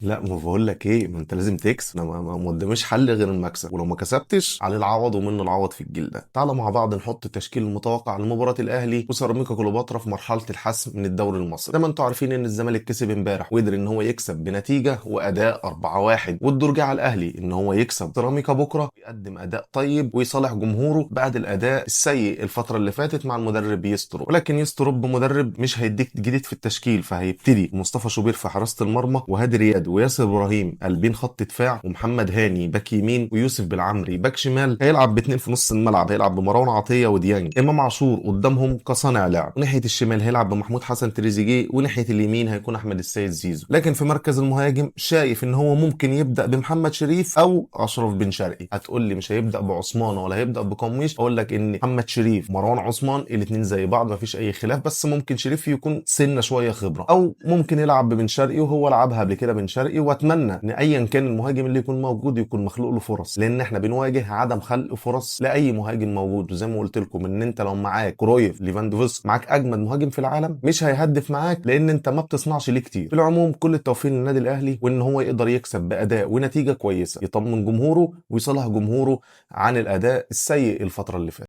لا، ما بقول لك ايه، ما انت لازم تكسب. انا ما قداميش حل غير المكسب، ولو ما كسبتش على العوض ومنه العوض في الجيل ده. تعالى مع بعض نحط التشكيل المتوقع لمباراه الاهلي وسيراميكا كليوباترا في مرحله الحسم من الدوري المصري. زي ما انتم عارفين ان الزمالك كسب امبارح وقدر ان هو يكسب بنتيجه واداء 4-1، والدور جه على الاهلي ان هو يكسب سيراميكا بكره ويقدم اداء طيب ويصالح جمهوره بعد الاداء السيء الفتره اللي فاتت مع المدرب يسترو. ولكن يسترو بمدرب مش هيديك جديد في التشكيل، فهيبتدي مصطفى شوبير في حراسه المرمى، وهادي رياد وياسر ابراهيم قلبين خط دفاع، ومحمد هاني باك يمين، ويوسف بالعمري باك شمال. هيلعب باتنين في نص الملعب، هيلعب بمروان عطيه وديانج. امام عاشور قدامهم كصانع لعب، وناحيه الشمال هيلعب بمحمود حسن تريزيجيه، وناحيه اليمين هيكون احمد السيد زيزو. لكن في مركز المهاجم شايف ان هو ممكن يبدا بمحمد شريف او اشرف بن شرقي. هتقول لي مش هيبدا بعثمان ولا هيبدا بقميش، اقول لك ان محمد شريف مروان عثمان الاثنين زي بعض مفيش اي خلاف، بس ممكن شريف يكون سنه شويه خبره، او ممكن يلعب ببن شرقي وهو لعبها قبل كده بن شرقي. واتمنى ان ايا كان المهاجم اللي يكون موجود يكون مخلوق له فرص، لان احنا بنواجه عدم خلق فرص لاي مهاجم موجود. وزي ما قلت لكم ان انت لو معاك كرويف ليفاندوفسكي، معاك اجمد مهاجم في العالم، مش هيهدف معاك لان انت ما بتصنعش ليه كتير. في العموم كل التوفيق للنادي الاهلي، وان هو يقدر يكسب باداء ونتيجه كويسه يطمن جمهوره ويصالح جمهوره عن الاداء السيء الفتره اللي فاتت.